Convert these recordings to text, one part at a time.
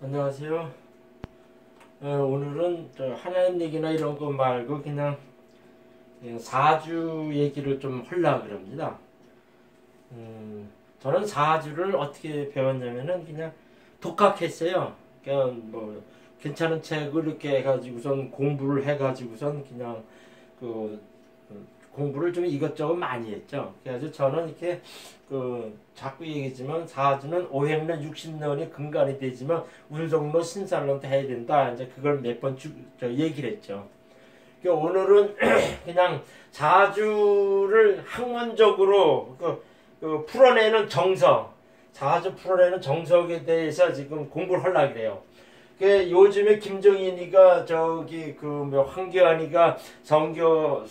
안녕하세요. 오늘은 하나님 얘기나 이런 거 말고 그냥 사주 얘기를 좀 하려고 그럽니다. 저는 사주를 어떻게 배웠냐면은 그냥 독학했어요. 그냥 뭐 괜찮은 책을 이렇게 해가지고선 공부를 해가지고선 그냥 그 공부를 좀 이것저것 많이 했죠. 그래서 저는 이렇게 자꾸 얘기지만 사주는 오행론 60년이 근간이 되지만 운성론 신살론도 해야 된다. 이제 그걸 몇 번 얘기를 했죠. 그러니까 오늘은 그냥 사주를 학문적으로 풀어내는 정석, 사주 풀어내는 정석에 대해서 지금 공부를 하려고 그래요. 요즘에 김정인이가 황교안이가 선거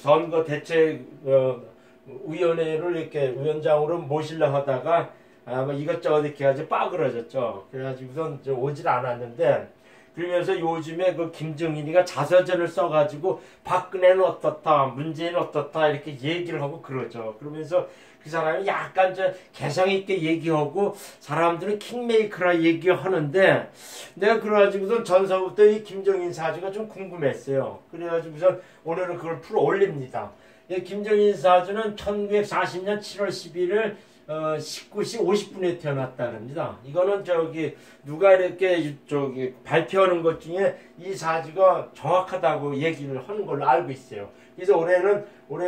대책 위원회를 이렇게 위원장으로 모시려 하다가 아마 이것저것 이렇게 해가지고 빠그러졌죠. 그래가지고선 오질 않았는데, 그러면서 요즘에 김정인이가 자서전을 써가지고 박근혜는 어떻다, 문재인은 어떻다 이렇게 얘기를 하고 그러죠. 그러면서 그 사람이 약간 개성 있게 얘기하고 사람들은 킹메이커라 얘기하는데, 내가 그래가지고선 전서부터 이 김정인 사주가 좀 궁금했어요. 그래가지고선 오늘은 그걸 풀어 올립니다. 김정인 사주는 1940년 7월 11일 19시 50분에 태어났다 그럽니다. 이거는 누가 이렇게 발표하는 것 중에 이 사주가 정확하다고 얘기를 하는 걸로 알고 있어요. 그래서 올해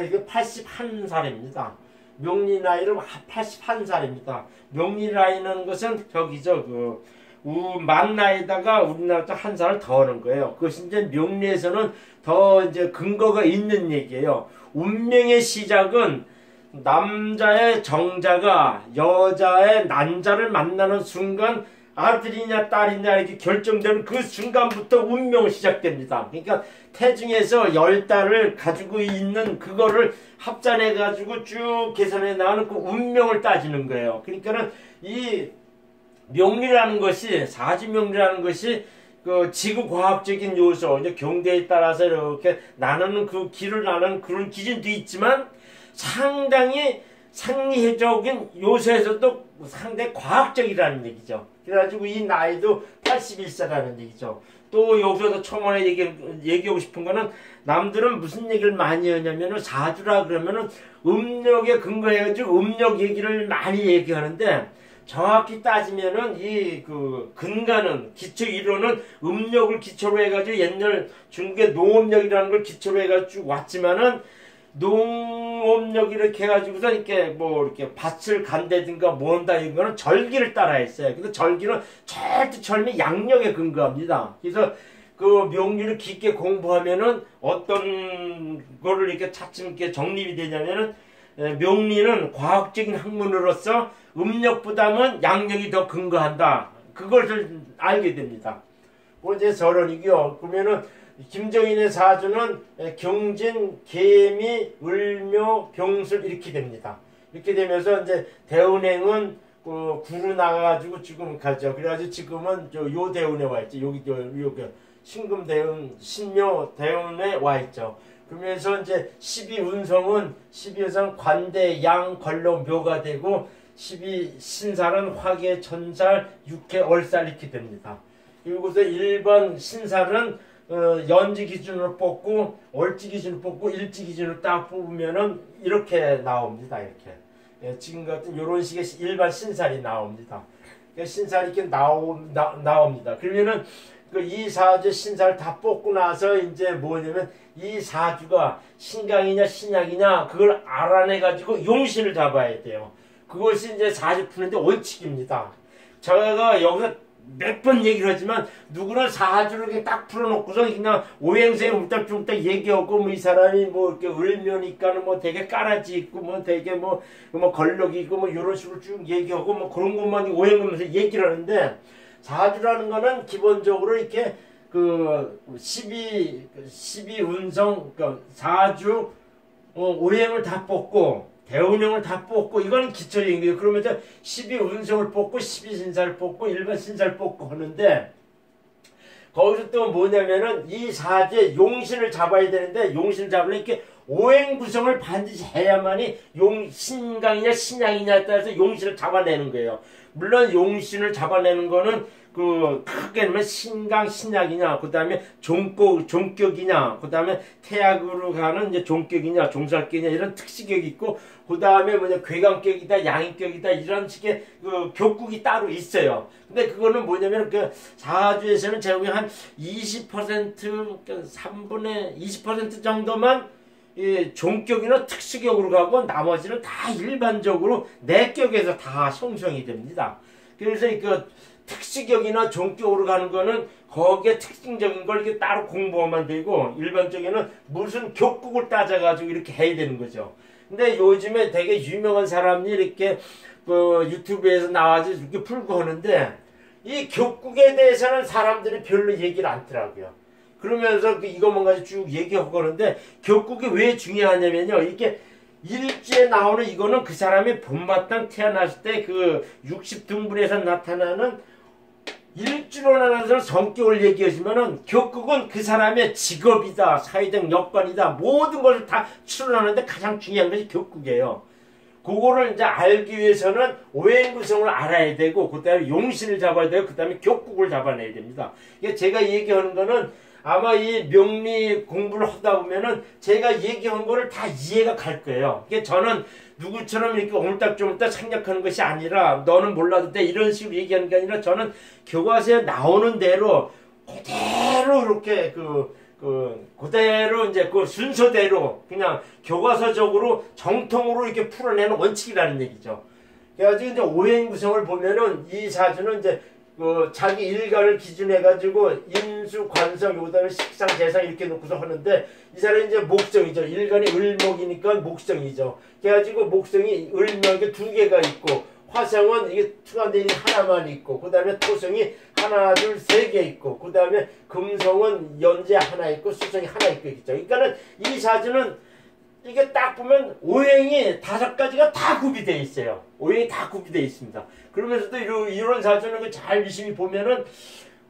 81살입니다. 명리 나이를 81살입니다. 명리 나이는 것은 만 나이에다가 우리나라보다 한 살을 더 하는 거예요. 그것이 이제 명리에서는 더 이제 근거가 있는 얘기예요. 운명의 시작은 남자의 정자가 여자의 난자를 만나는 순간 아들이냐 딸이냐 이렇게 결정되는 그 순간부터 운명이 시작됩니다. 그러니까 태중에서 10달을 가지고 있는 그거를 합산해 가지고 쭉 계산해 나가는 그 운명을 따지는 거예요. 그러니까는 이 명리라는 것이, 사주명리라는 것이 지구 과학적인 요소, 이제 경대에 따라서 이렇게 나누는 그 길을 나누는 그런 기준도 있지만 상당히 상리적인 요소에서도 상당히 과학적이라는 얘기죠. 그래가지고 이 나이도 81세라는 얘기죠. 또 여기서도 처음에 얘기하고 싶은 거는, 남들은 무슨 얘기를 많이 하냐면은 사주라 그러면은 음력에 근거해가지고 음력 얘기를 많이 얘기하는데, 정확히 따지면은 근간은 기초 이론은 음력을 기초로 해가지고 옛날 중국의 농업력이라는 걸 기초로 해가지고 쭉 왔지만은, 농업력 이렇게 해가지고서 이렇게 밭을 간다든가 뭔다 이런 거는 절기를 따라 했어요. 그래서 절기는 절대 절미 양력에 근거합니다. 그래서 그 명리를 깊게 공부하면은 어떤 거를 이렇게 차츰 이렇게 정립이 되냐면은, 명리는 과학적인 학문으로서 음력보다는 양력이 더 근거한다. 그것을 알게 됩니다. 그건 이제 서론이고요. 그러면은 김정인의 사주는 경진, 개미, 을묘, 병술 이렇게 됩니다. 이렇게 되면서 이제 대운행은 구로 나가가지고 지금 가죠. 그래가지고 지금은 요 대운에 와 있죠. 여기 신금 대운, 신묘 대운에 와 있죠. 그러면서 이제 12운성 관대, 양, 걸로, 묘가 되고, 12신살은 화계, 천살, 육해, 얼살 이렇게 됩니다. 그리고서 1번 신살은 연지 기준으로 뽑고, 월지 기준으로 뽑고, 일지 기준으로 딱 뽑으면은 이렇게 나옵니다. 이렇게. 지금 같은 요런 식의 일반 신살이 나옵니다. 신살이 이렇게 나옵니다. 그러면은 이 사주 신살 다 뽑고 나서 이제 뭐냐면, 이 사주가 신강이냐 신약이냐 그걸 알아내가지고 용신을 잡아야 돼요. 그것이 이제 사주 푸는데 원칙입니다. 제가 여기서 몇 번 얘기를 하지만, 누구나 사주를 이렇게 딱 풀어놓고서 그냥 오행생 울딱중딱 얘기하고, 이 사람이 이렇게 을묘니까는 되게 까라지 있고, 되게 걸럭이 있고, 이런 식으로 쭉 얘기하고, 그런 것만 오행하면서 얘기를 하는데, 사주라는 거는 기본적으로 이렇게 12운성, 사주, 오행을 다 뽑고, 대운행을 다 뽑고, 이거는 기초적인 그러면서 12운성을 뽑고, 12신사를 뽑고, 일반 신사를 뽑고 하는데, 거기서 또 뭐냐면은 이 사주에 용신을 잡아야 되는데, 용신을 잡으려면 이렇게 오행 구성을 반드시 해야만이 신강이냐 신약이냐에 따라서 용신을 잡아내는 거예요. 물론 용신을 잡아내는 거는 크게 보면 신강, 신약이냐, 그 다음에 종격이냐, 그 다음에 태약으로 가는 이제 종격이냐, 종살격이냐, 이런 특식격이 있고, 그 다음에 괴강격이다, 양인격이다, 이런 식의 격국이 따로 있어요. 근데 그거는 뭐냐면, 사주에서는 제가 보기엔 한 20%, 3분의 20% 정도만 종격이나 특수격으로 가고, 나머지는 다 일반적으로 내격에서 다 형성이 됩니다. 그래서 특수격이나 종격으로 가는 거는 거기에 특징적인 걸 이렇게 따로 공부하면 되고, 일반적에는 무슨 격국을 따져가지고 이렇게 해야 되는 거죠. 근데 요즘에 되게 유명한 사람이 이렇게 유튜브에서 나와서 이렇게 풀고 하는데, 이 격국에 대해서는 사람들이 별로 얘기를 안 하더라고요. 그러면서 이것만 가지고 쭉 얘기하고 하는데, 격국이 왜 중요하냐면요, 이게 일지에 나오는 이거는 그 사람이 본바탕 태어났을 때 60등분에서 나타나는 일주로 나눠서 성격을 얘기하시면은, 격국은 그 사람의 직업이다, 사회적 여건이다, 모든 것을 다 추론하는데 가장 중요한 것이 격국이에요. 그거를 이제 알기 위해서는 오행구성을 알아야 되고, 그 다음에 용신을 잡아야 되고, 그 다음에 격국을 잡아내야 됩니다. 제가 얘기하는 거는 아마 이 명리 공부를 하다 보면은 제가 얘기한 거를 다 이해가 갈 거예요. 저는 누구처럼 이렇게 오물딱저물딱 생략하는 것이 아니라, 너는 몰라도 돼, 이런 식으로 얘기하는 게 아니라, 저는 교과서에 나오는 대로 그대로 이렇게 그대로 이제 순서대로 그냥 교과서적으로 정통으로 이렇게 풀어내는 원칙이라는 얘기죠. 그래가지고 이제 오행 구성을 보면은 이 사주는 이제 자기 일가를 기준해가지고 인수, 관성, 요다음에 식상, 재상 이렇게 놓고서 하는데, 이 사람이 이제 목성이죠. 일간이 을목이니까 목성이죠. 그래가지고 목성이 을목에 2개가 있고, 화성은 이게 투간대이 하나만 있고, 그 다음에 토성이 하나, 둘, 3개 있고, 그 다음에 금성은 연재 하나 있고, 수성이 하나 있고 있죠. 그러니까는 이 사주는 이게 딱 보면 오행이 5가지가 다 구비되어 있어요. 오행이 다 구비되어 있습니다. 그러면서도 이런 사주는 잘 유심히 보면은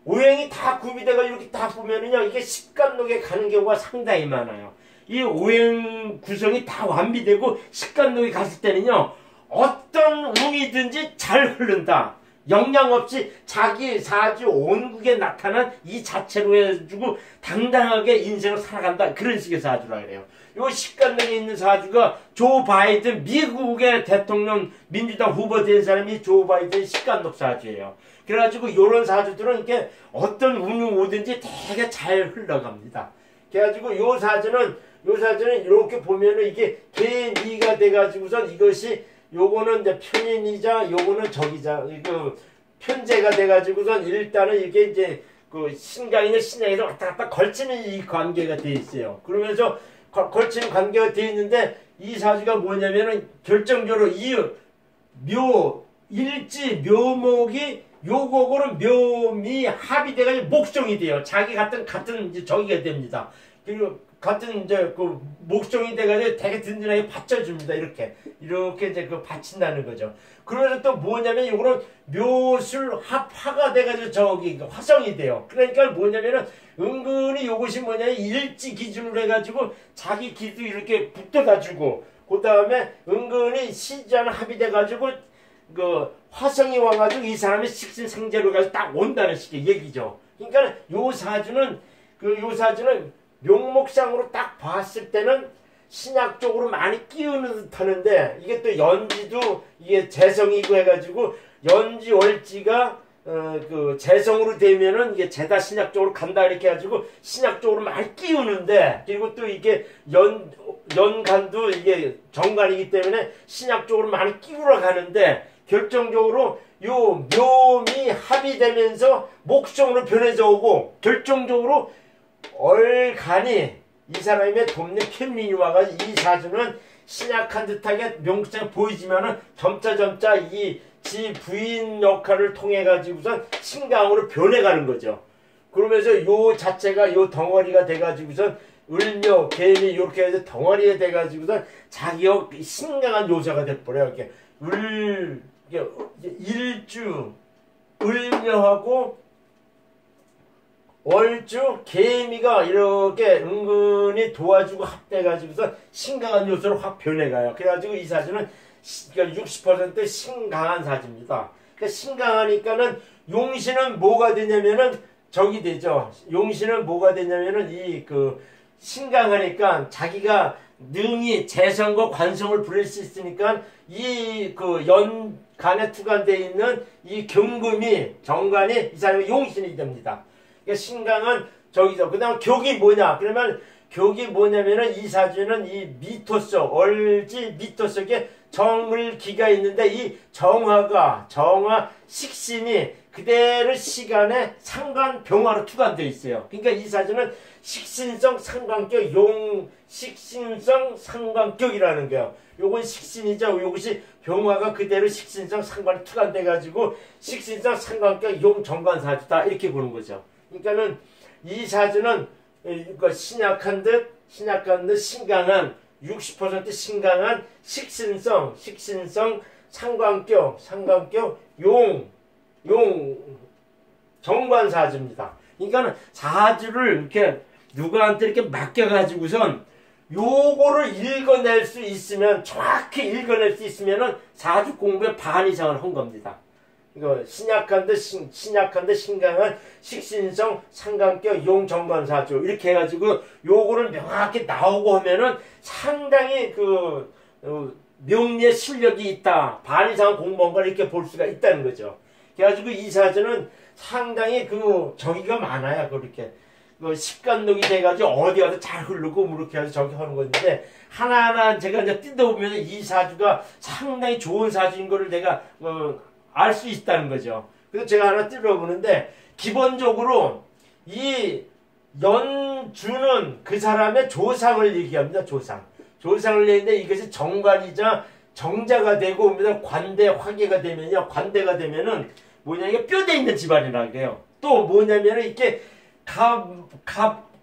오행이 다 구비되고 이렇게 딱 보면은요, 이게 식간록에 가는 경우가 상당히 많아요. 이 오행 구성이 다 완비되고 식간록에 갔을 때는요, 어떤 운이든지 잘 흐른다. 영양 없이 자기 사주 온국에 나타난 이 자체로 해주고 당당하게 인생을 살아간다. 그런 식의 사주라 그래요. 요 식간록에 있는 사주가 조 바이든, 미국의 대통령 민주당 후보 된 사람이 조 바이든 식간록 사주예요. 그래가지고 요런 사주들은 이렇게 어떤 운이 오든지 되게 잘 흘러갑니다. 그래가지고 요 사주는 이렇게 보면은 이게 개미가 돼가지고선 이것이 요거는 이제 편인이자 요거는 적이자 편제가 돼가지고선 일단은 이게 이제 신강이나 신약에서 왔다 갔다 걸치는 이 관계가 돼 있어요. 그러면서 걸치는 관계가 돼 있는데, 이 사주가 뭐냐면은 결정적으로 일지 묘목이 요거는 묘미 합이 돼가지고 목성이 돼요. 자기 같은 이제 적이가 됩니다. 그리고 같은 이제 목성이 돼가지고 되게 든든하게 받쳐줍니다. 이렇게 이제 받친다는 거죠. 그러면서 또 뭐냐면 요거는 묘술 합화가 돼가지고 화성이 돼요. 그러니까 뭐냐면은 은근히 요것이 뭐냐면 일지 기준으로 해가지고 자기 기도 이렇게 붙어다주고, 그 다음에 은근히 시전 합이 돼가지고 화성이 와가지고 이 사람의 식신생재로 가서 딱 온다는 식의 얘기죠. 그러니까 요 사주는 명목상으로 딱 봤을 때는 신약적으로 많이 끼우는 듯 하는데, 이게 또 연지도 이게 재성이고 해가지고 연지월지가 재성으로 되면은 이게 재다 신약적으로 간다 이렇게 해가지고 신약적으로 많이 끼우는데, 그리고 또 이게 연간도 이게 정간이기 때문에 신약적으로 많이 끼우러 가는데, 결정적으로 요 묘미 합이 되면서 목성으로 변해져 오고, 결정적으로 얼간이 이 사람의 돕는 편민이 와가지고 이 사주는 신약한 듯하게 명칭에 보이지만은 점차 이 지 부인 역할을 통해 가지고선 신강으로 변해가는 거죠. 그러면서 요 자체가 요 덩어리가 돼가지고선 을묘, 개미 이렇게 해서 덩어리가 돼가지고선 자기가 신강한 요소가 돼버려요. 일주, 을묘하고 월주, 개미가 이렇게 은근히 도와주고 합돼가지고서 신강한 요소로 확 변해가요. 그래가지고 이 사주는 60% 신강한 사주입니다. 그러니까 신강하니까는 용신은 뭐가 되냐면은 적이 되죠. 용신은 뭐가 되냐면은 이 그 신강하니까 자기가 능히 재성과 관성을 부릴 수 있으니까 이 그 연간에 투관되어 있는 이 경금이 정관이 이 사람이 용신이 됩니다. 그러니까 신강은 저기죠. 그 다음 격이 뭐냐? 그러면 격이 뭐냐면은 이 사주는 이 미토 속, 얼지 미토 속에 정을 기가 있는데 이 정화 식신이 그대로 시간에 상관 병화로 투관되어 있어요. 그러니까 이 사주는 식신성 상관격 식신성 상관격이라는 거예요. 요건 식신이죠. 요것이 병화가 그대로 식신성 상관에 투관돼 가지고 식신성 상관격 용정관 사주다 이렇게 보는 거죠. 그러니까는 이 사주는 신약한 듯 신강한 60% 신강한 식신성 상관격 용 정관 사주입니다. 그러니까는 사주를 이렇게 누구한테 이렇게 맡겨가지고선 요거를 읽어낼 수 있으면 정확히 읽어낼 수 있으면은 사주 공부의 반 이상을 한 겁니다. 이거 신약한 듯 신강한 식신성 상관격 용정관 사주 이렇게 해가지고 요거를 명확히 나오고 하면은 상당히 그 명리의 실력이 있다. 반 이상 공부한 걸 이렇게 볼 수가 있다는 거죠. 그래가지고 이 사주는 상당히 그 정의가 많아요. 그렇게 그 식간록이 돼가지고 어디 가서 잘 흐르고 뭐 이렇게 해서 저기 하는 건데 하나하나 제가 이제 뜯어보면 이 사주가 상당히 좋은 사주인 거를 내가 알 수 있다는 거죠. 그래서 제가 하나 뜯어보는데 기본적으로 이 연주는 그 사람의 조상을 얘기합니다. 조상을 얘기하는데 이것이 정관이자 정자가 되고 관대 화계가 되면요. 관대가 되면은 뭐냐 이게 뼈대 있는 집안이라 그래요. 또 뭐냐면은 이렇게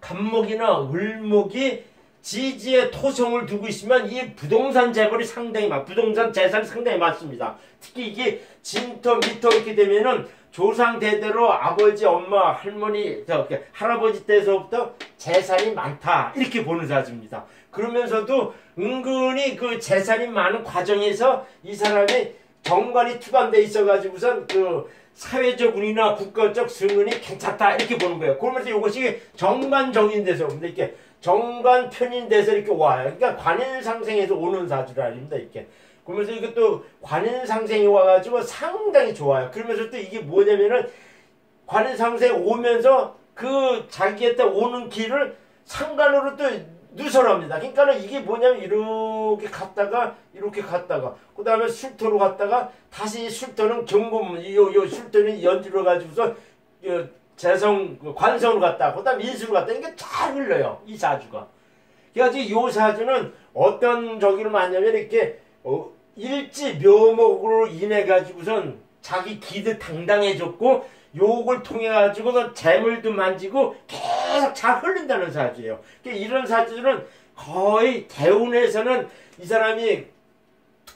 갑목이나 을목이 지지에 토성을 두고 있으면 이 부동산 재벌이 상당히 부동산 재산이 상당히 많습니다. 특히 이게 진토 미토 이렇게 되면은 조상 대대로 아버지 엄마 할머니 할아버지 때서부터 재산이 많다 이렇게 보는 사주입니다. 그러면서도 은근히 그 재산이 많은 과정에서 이 사람이 정관이 투관돼 있어가지고선 그 사회적 운이나 국가적 승운이 괜찮다 이렇게 보는 거예요. 그러면서 이것이 정관 정인돼서 이렇게 정관 편인돼서 이렇게 와요. 그러니까 관인상생에서 오는 사주라 아닙니다. 이렇게. 그러면서 이것도 관인상생이 와가지고 상당히 좋아요. 그러면서 또 이게 뭐냐면은 관인상생이 오면서 그 자기한테 오는 길을 상관으로 또 누설합니다. 그러니까는 이게 뭐냐면 이렇게 갔다가 그 다음에 술토로 갔다가 다시 술토는 경금 요 술토는 연주로 가지고서 재성 관성으로 갔다 그 다음에 인수로 갔다 이게 잘 흘러요. 이 사주가. 그래가지고 요 사주는 어떤 저기를 많냐면 이렇게 일지 묘목으로 인해 가지고선 자기 기도 당당해졌고 요걸 통해 가지고는 재물도 만지고 계속 잘 흘린다는 사주예요. 그러니까 이런 사주들은 거의 대운에서는 이 사람이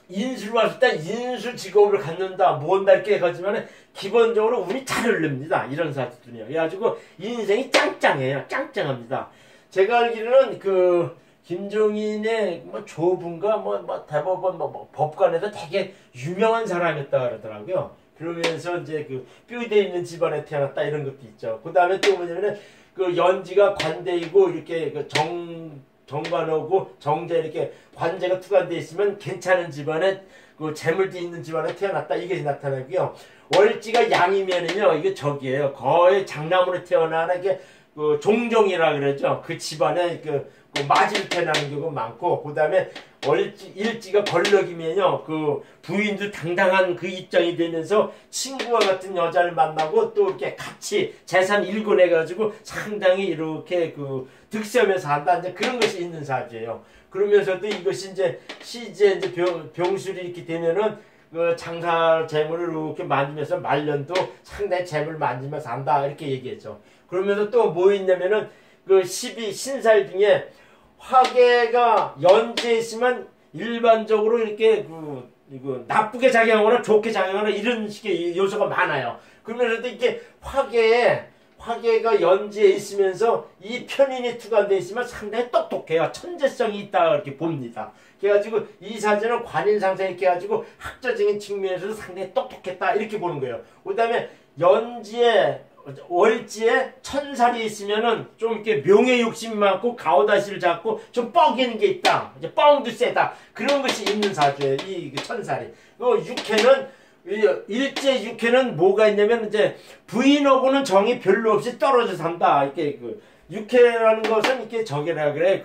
인수를 왔을 때 인수 직업을 갖는다 뭔다 이렇게 해가지고는 기본적으로 운이 잘 흐릅니다. 이런 사주들이요. 그래가지고 인생이 짱짱합니다. 제가 알기로는 그 김종인의 조분가 대법원 법관에서 되게 유명한 사람이었다 그러더라고요. 그러면서 이제 그 뼈대 있는 집안에 태어났다 이런 것도 있죠. 그 다음에 또 뭐냐면은 그 연지가 관대이고 이렇게 그 정관하고 정제 이렇게 관제가 투관돼 있으면 괜찮은 집안에 그 재물도 있는 집안에 태어났다 이게 나타나고요. 월지가 양이면은요 이게 적이에요. 거의 장남으로 태어나는 게 그 종종이라 그러죠. 그 집안에 그 맞을 태어나는 경우가 많고 그 다음에 일지가 걸럭이면요 그 부인도 당당한 그 입장이 되면서 친구와 같은 여자를 만나고 또 이렇게 같이 재산 일궈내 가지고 상당히 이렇게 그 득세하면서 한다 이제 그런 것이 있는 사주예요. 그러면서도 이것이 이제 시제 이제 병술이 이렇게 되면은 그 장사 재물을 이렇게 만지면서 말년도 상당히 재물 만지면서 한다 이렇게 얘기했죠. 그러면서 또 뭐 있냐면은 그 12 신살 중에 화계가 연지에 있으면 일반적으로 이렇게 이거 나쁘게 작용하거나 좋게 작용하거나 이런 식의 요소가 많아요. 그러면서도 이렇게 화계가 연지에 있으면서 이 편인이 투관되어 있으면 상당히 똑똑해요. 천재성이 있다 이렇게 봅니다. 그래가지고 이 사주는 관인상사 이렇게 해가지고 학자적인 측면에서도 상당히 똑똑했다 이렇게 보는 거예요. 그 다음에 연지에 월지에 천살이 있으면은 좀 이렇게 명예 욕심이 많고 가오다시를 잡고 좀 뻐기는 게 있다. 이제 뻥도 세다. 그런 것이 있는 사주예요. 이 천살이. 육해는 일제 육해는 뭐가 있냐면 이제 부인하고는 정이 별로 없이 떨어져 산다. 이렇게 그 육해라는 것은 이렇게 저기라 그래.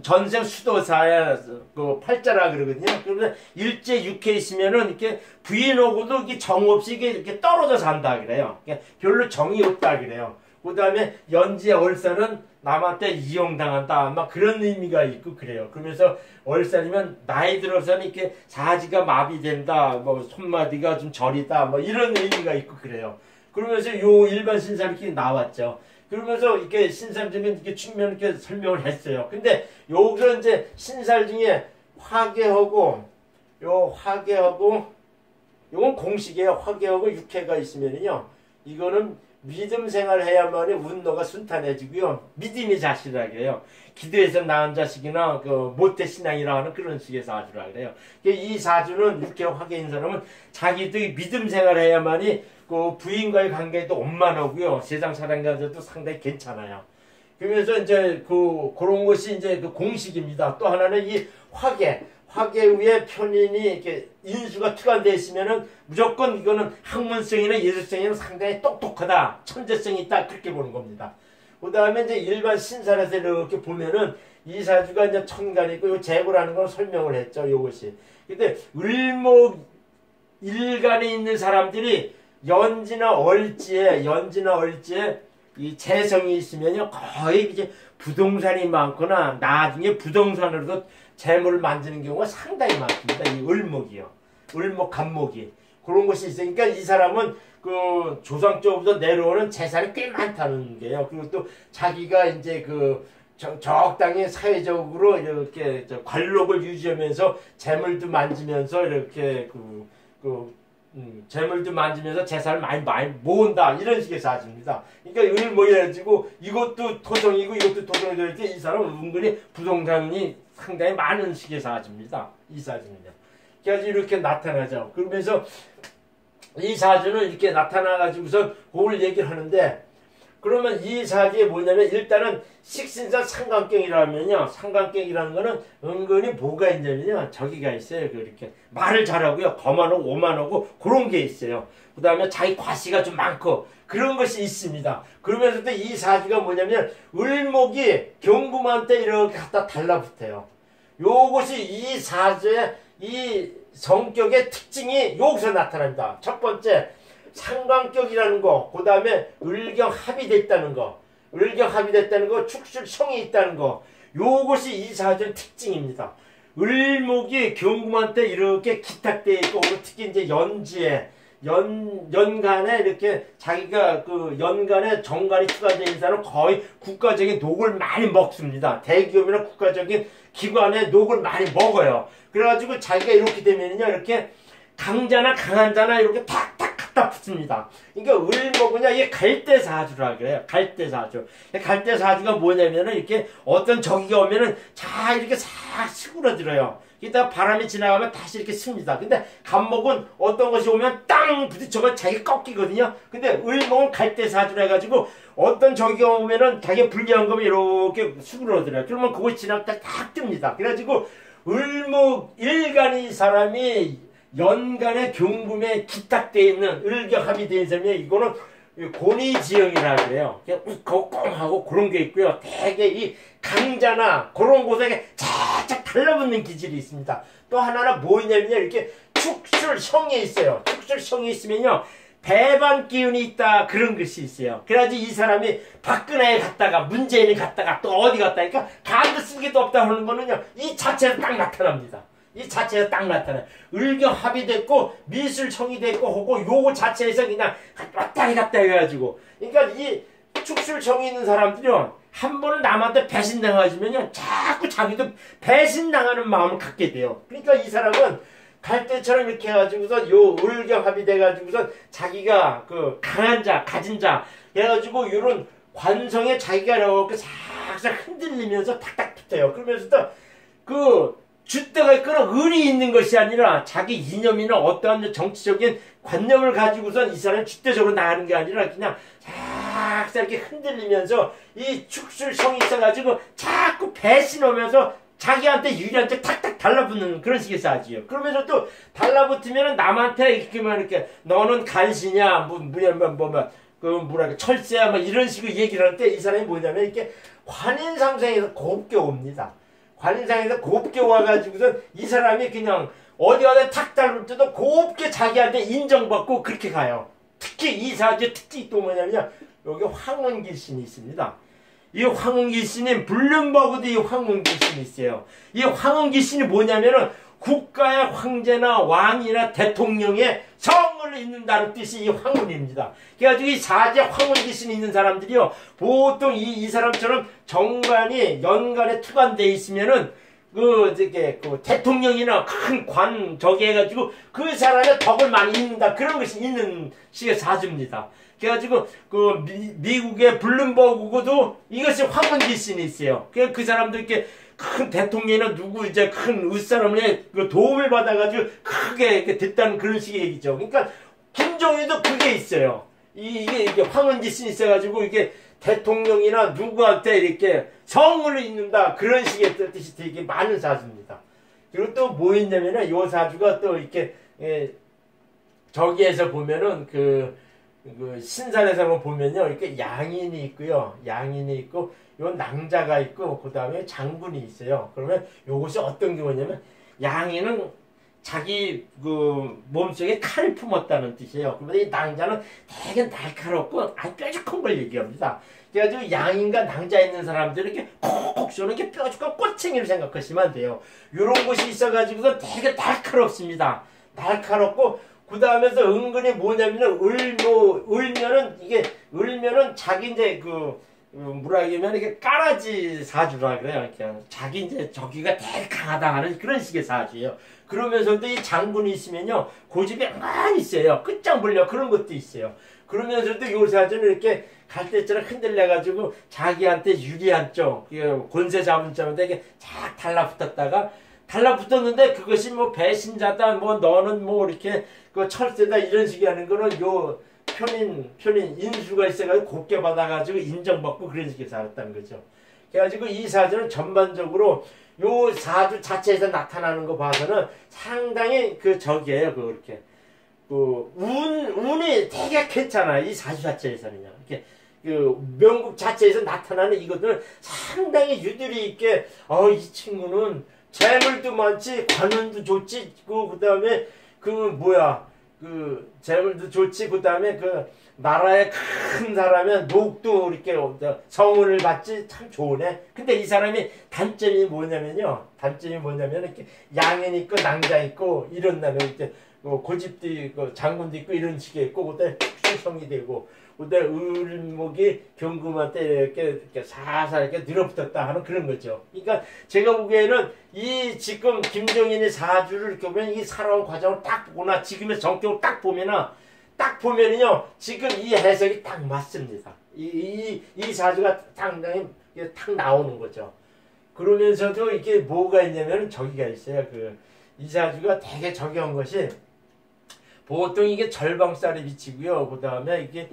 전생 수도사야 그 팔자라 그러거든요. 그러면 일제 육해 있으면은 이렇게 부인하고도 이게 정 없이 이렇게 떨어져 산다 그래요. 별로 정이 없다 그래요. 그 다음에 연지의 월사는 남한테 이용당한다. 막 그런 의미가 있고 그래요. 그러면서 월살이면 나이 들어서는 이렇게 사지가 마비된다. 뭐 손마디가 좀 저리다. 뭐 이런 의미가 있고 그래요. 그러면서 요 일반 신사 이렇게 나왔죠. 그러면서 이렇게 신살 중에 이렇게 측면 이렇게 설명을 했어요. 근데 여기서 이제 신살 중에 화계하고 요건 공식이에요. 화계하고 육해가 있으면요. 이거는 믿음 생활해야만이 운노가 순탄해지고요. 믿음이 자식이라 그래요. 기도에서 낳은 자식이나 그 모태 신앙이라 하는 그런 식의 사주라 그래요. 이 사주는 육해 화계인 사람은 자기도 믿음 생활해야만이 그 부인과의 관계도 원만하고요. 세상 사람과도 상당히 괜찮아요. 그러면서 이제 그런 것이 이제 그 공식입니다. 또 하나는 이 화계 위에 편인이 이렇게 인수가 투과되어 있으면은 무조건 이거는 학문성이나 예술성이나 상당히 똑똑하다. 천재성이 있다. 그렇게 보는 겁니다. 그 다음에 이제 일반 신살에서 이렇게 보면은 이 사주가 이제 천간이 있고 요 재고라는 걸 설명을 했죠. 요것이. 근데 을목 일간에 있는 사람들이 연지나 얼지에 이 재성이 있으면요 거의 이제 부동산이 많거나 나중에 부동산으로도 재물을 만드는 경우가 상당히 많습니다. 이 을목이요, 을목 간목이 그런 것이 있으니까 이 사람은 그 조상 쪽부터 내려오는 재산이 꽤 많다는 게요. 그리고 또 자기가 이제 적당히 사회적으로 이렇게 관록을 유지하면서 재물도 만지면서 이렇게 재물도 만지면서 재산을 많이 모은다. 이런 식의 사주입니다. 그러니까 을 모여가지고 이것도 토종이고 이것도 토종이 될 때 이 사람은 은근히 부동산이 상당히 많은 식의 사주입니다. 이 사주는요. 그래서 이렇게 나타나죠. 그러면서 이 사주는 이렇게 나타나가지고서 그걸 얘기를 하는데 그러면 이 사주에 뭐냐면 일단은 식신사 상관경이라면요. 상관경이라는 거는 은근히 뭐가 있냐면요. 저기가 있어요. 이렇게 말을 잘하고요. 거만하고 오만하고 그런 게 있어요. 그 다음에 자기 과시가 좀 많고 그런 것이 있습니다. 그러면서 또 이 사주가 뭐냐면 을목이 경금한테 이렇게 갖다 달라붙어요. 요것이 이 사주의 이 성격의 특징이 여기서 나타납니다. 첫 번째 상관격이라는 거, 그 다음에 을경 합의됐다는 거, 축술성이 있다는 거, 요것이 이 사주의 특징입니다. 을목이 경금한테 이렇게 기탁되어 있고, 특히 이제 연지에, 연간에 이렇게 자기가 연간에 정간이 추가되어 있는 사람은 거의 국가적인 녹을 많이 먹습니다. 대기업이나 국가적인 기관에 녹을 많이 먹어요. 그래가지고 자기가 이렇게 되면요, 이렇게 강자나 강한 자나 이렇게 탁탁 갖다 붙습니다. 그러니까 을목은요, 이게 갈대사주라 그래요. 갈대사주. 갈대사주가 뭐냐면은 이렇게 어떤 적이가 오면은 이렇게 싹 스그러들어요. 이따 바람이 지나가면 다시 이렇게 씁니다. 근데 간목은 어떤 것이 오면 땅 부딪혀가 자기 꺾이거든요. 근데 을목은 갈대사주라 해가지고 어떤 적이가 오면은 자기 불리한 거면 이렇게 수그러들어요. 그러면 그거 지나갔다 딱 뜹니다. 그래가지고 을목 일간이 사람이 연간의 경금에 기탁되어 있는 을격합이 되어 있으면 이거는 고니지형이라 그래요. 웃고 꽁하고 그런 게 있고요. 대개 이 강자나 그런 곳에 살짝 달라붙는 기질이 있습니다. 또 하나는 뭐냐면요. 이렇게 축술형이 있어요. 축술형이 있으면요. 배반 기운이 있다. 그런 것이 있어요. 그래가지고 이 사람이 박근혜에 갔다가 문재인에 갔다가 또 어디 갔다 하니까 가도 쓰기도 없다 하는 거는요. 이 자체에서 딱 나타납니다. 이 자체에서 딱 나타나요. 을경 합의됐고 미술청이 됐고 하고 요거 자체에서 그냥 왔다 갔다 해가지고 그러니까 이 축술청이 있는 사람들이요. 한 번은 남한테 배신당하시면요. 자꾸 자기도 배신당하는 마음을 갖게 돼요. 그러니까 이 사람은 갈 때처럼 이렇게 해가지고서 요 을경 합의돼가지고서 자기가 강한 자, 가진 자 해가지고 요런 관성에 자기가 이렇게 싹싹 흔들리면서 탁탁 붙어요. 그러면서 또 줏대가 있거나 을이 있는 것이 아니라 자기 이념이나 어떠한 정치적인 관념을 가지고선 이 사람이 줏대적으로 나가는 게 아니라 그냥 싹 이렇게 흔들리면서 이 축술성이 있어가지고 자꾸 배신하면서 자기한테 유리한 쪽 탁탁 달라붙는 그런 식의 사지요. 그러면서 또 달라붙으면 남한테 이렇게 너는 간신이야 뭐랄까 철새야 뭐 이런 식으로 얘기를 할 때 이 사람이 뭐냐면 이렇게 관인상상에서 곱게 옵니다. 관인상에서 곱게 와가지고선 이 사람이 그냥 어디 가다 탁 달을 때도 곱게 자기한테 인정받고 그렇게 가요. 특히 이 사주의 특징이 또 뭐냐면 여기 황혼길신이 있습니다. 이 황혼길신이 불륜버그도 이 황혼길신이 있어요. 이 황혼길신이 뭐냐면은 국가의 황제나 왕이나 대통령의 성을 잇는다는 뜻이 이 황혼입니다. 그래가지고 이 사제 황혼길신이 있는 사람들이요, 보통 이 사람처럼 정관이 연간에 투관돼 있으면은 그 대통령이나 큰 관 저기 해가지고 그 사람의 덕을 많이 잇는다, 그런 것이 있는 식의 사주입니다. 그래가지고 미국의 블룸버그도 이것이 황혼길신이 있어요. 그 사람들 이렇게 큰 대통령이나 누구 이제 큰 윗사람의 그 도움을 받아가지고 크게 이렇게 됐다는 그런 식의 얘기죠. 그러니까 김정일도 그게 있어요. 이게 황혼길신이 있어가지고 이게 대통령이나 누구한테 이렇게 성을 잇는다, 그런 식의 뜻이 되게 많은 사주입니다. 그리고 또 뭐 있냐면은 요 사주가 또 이렇게 저기에서 보면은 그 신산에서 한번 보면요, 이렇게 양인이 있고요, 양인이 있고 요 낭자가 있고 그 다음에 장군이 있어요. 그러면 요것이 어떤 경우냐면 양인은 자기 그 몸속에 칼을 품었다는 뜻이에요. 그런데 이 낭자는 되게 날카롭고 아주 뾰족한 걸 얘기합니다. 그래가지고 양인과 낭자 있는 사람들은 이렇게 콕콕 쏘는 게 뾰족한 꼬챙이를 생각하시면 돼요. 요런 것이 있어가지고서 되게 날카롭습니다. 날카롭고 그 다음에서 은근히 뭐냐면은 을면은 자기 이제 뭐라 하면 이게 까라지 사주라 그래요. 그냥 자기 이제 저기가 되게 강하다 하는 그런 식의 사주예요. 그러면서도 이 장군이 있으면요, 고집이 많이 있어요. 끝장불려 그런 것도 있어요. 그러면서도 요 사주는 이렇게 갈대처럼 흔들려가지고 자기한테 유리한 쪽, 권세 잡은 쪽인데 이게 쫙 달라붙었는데 그것이 뭐 배신자다, 뭐 너는 뭐 이렇게 그 철새다 이런 식이 하는 거는 요 편인 인수가 있어가지고 곱게 받아가지고 인정받고 그런 식으로 살았다는 거죠. 그래가지고 이 사주는 전반적으로 요 사주 자체에서 나타나는 거 봐서는 상당히 저기에요. 이렇게 운이 되게 괜찮아. 이 사주 자체에서는요. 이렇게 명국 자체에서 나타나는 이것들은 상당히 유들이 있게, 이 친구는 재물도 많지, 관운도 좋지, 그 다음에 재물도 좋지, 그 다음에 나라의 큰 사람은 녹도 이렇게 성운을 받지, 참 좋으네. 근데 이 사람이 단점이 뭐냐면 이렇게 양인 있고 낭자 있고 이런 다음에 이렇게 고집도 있고 장군도 있고 이런 식이 있고, 그때 축성이 되고, 그때 을목이 경금한테 이렇게 살살 이렇게 늘어붙었다 하는 그런 거죠. 그러니까 제가 보기에는 이 지금 김정인의 사주를 이렇게 보면 이 살아온 과정을 딱 보거나 지금의 성격을 딱 보면은요, 지금 이 해석이 딱 맞습니다. 이 사주가 상당히 탁 나오는 거죠. 그러면서도 이게 뭐가 있냐면 저기가 있어요. 이 사주가 되게 적용한 것이 보통 이게 절방살이 비치고요. 그 다음에 이게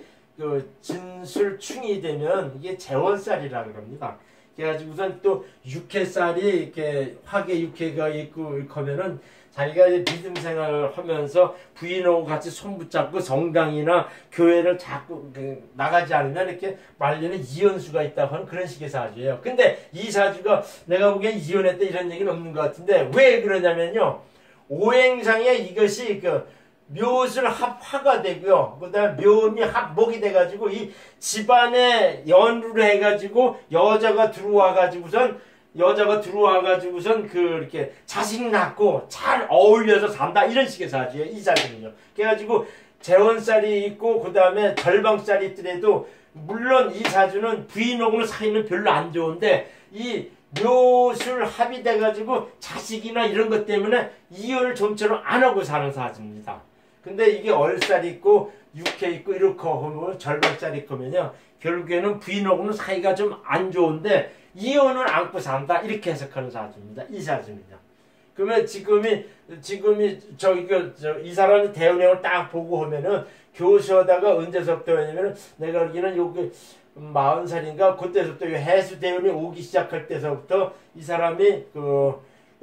진술충이 되면 이게 재원살이라는 겁니다. 그래가지고선 또 육해살이 이렇게 화계 육해가 있고 그러면은 자기가 믿음 생활을 하면서 부인하고 같이 손 붙잡고 성당이나 교회를 자꾸 나가지 않으면 이렇게 말리는 이혼수가 있다고 하는 그런 식의 사주예요. 근데 이 사주가 내가 보기엔 이혼했다 이런 얘기는 없는 것 같은데 왜 그러냐면요, 오행상에 이것이 묘술 합화가 되고요. 그 다음에 묘미 합목이 돼가지고 이 집안에 연루를 해가지고 여자가 들어와가지고선 이렇게 자식 낳고 잘 어울려서 산다 이런 식의 사주예요. 이 사주는요. 그래가지고 재원살이 있고 그 다음에 절방살이 있더라도 물론 이 사주는 부인하고는 사이는 별로 안 좋은데 이 묘술 합이 돼가지고 자식이나 이런 것 때문에 이혼을 좀처럼 안 하고 사는 사주입니다. 근데 이게 얼살이 있고 육해 있고 이렇게 하면 절방살이 있으면요, 결국에는 부인하고는 사이가 좀 안 좋은데 이혼을 안고 산다 이렇게 해석하는 사주입니다. 이 사주는요. 그러면 이 사람이 대운행을 딱 보고 하면은 교수하다가 언제서부터 하냐면은 내가 알기는 여기 40살인가 그때서부터 해수 대운이 오기 시작할 때서부터 이 사람이 그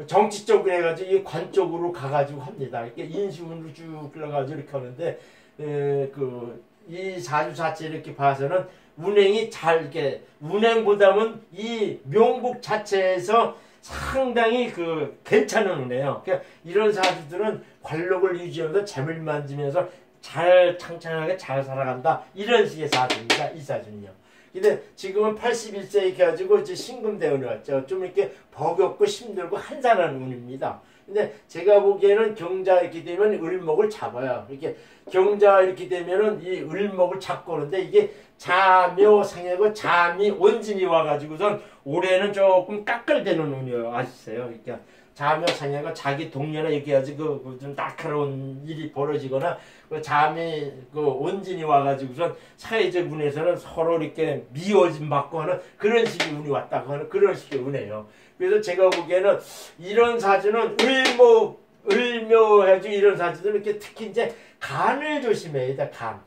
정치 쪽으로 해가지고 이 관 쪽으로 가가지고 합니다. 이렇게 인수운으로 쭉 흘러가지고 이렇게 하는데 이 사주 자체 이렇게 봐서는 운행이 잘 이렇게 운행보다는 이 명국 자체에서 상당히 괜찮은 운이에요. 그러니까 이런 사주들은 관록을 유지하면서 재물 만지면서 잘 창창하게 잘 살아간다. 이런 식의 사주입니다. 이 사주는요. 근데 지금은 81세 이렇게 가지고 이제 신금대운이 왔죠. 좀 이렇게 버겁고 힘들고 한산한 운입니다. 근데 제가 보기에는 경자 이렇게 되면 을목을 잡아요. 이렇게 경자 이렇게 되면은 이 을목을 잡고 오는데 이게 자묘상하고 자미 원진이 와가지고선 올해는 조금 까끌대는 운이에요. 아시세요? 그러니까 자묘상하고 자기 동료나 이렇게 해가지고 좀 날카로운 일이 벌어지거나 자미 원진이 와가지고선 사회적 운에서는 서로 이렇게 미워짐 받고 하는 그런 식의 운이 왔다고 하는 그런 식의 운이에요. 그래서 제가 보기에는 이런 사주는 을묘해가지고 이런 사주들은 이렇게 특히 이제 간을 조심해야 돼. 간.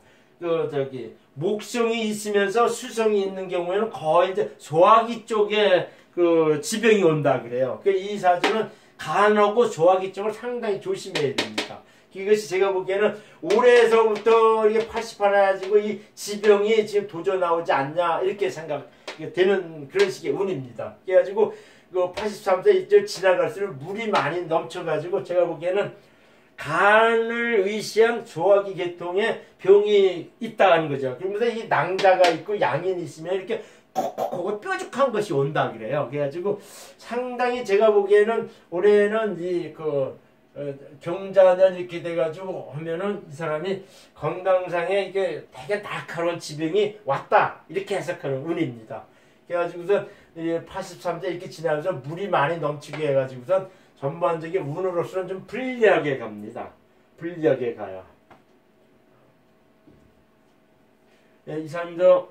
목성이 있으면서 수성이 있는 경우에는 거의 이제 소화기 쪽에 지병이 온다 그래요. 이 사주는 간하고 소화기 쪽을 상당히 조심해야 됩니다. 이것이 제가 보기에는 올해서부터 이게 80하나 가지고 이 지병이 지금 도저 나오지 않냐 이렇게 생각되는 그런 식의 운입니다. 그래가지고 83세 이쪽 지나갈수록 물이 많이 넘쳐가지고 제가 보기에는 간을 의시한 소화기 계통에 병이 있다는 거죠. 그러면서 이 낭자가 있고 양인이 있으면 이렇게 콕콕콕 뾰족한 것이 온다 그래요. 그래가지고 상당히 제가 보기에는 올해는 경자년 이렇게 돼가지고 하면은 이 사람이 건강상에 이게 되게 날카로운 지병이 왔다 이렇게 해석하는 운입니다. 그래가지고서 83세 이렇게 지나면서 물이 많이 넘치게 해가지고선 전반적인 운으로서는 좀 불리하게 갑니다. 불리하게 가요. 이 사람도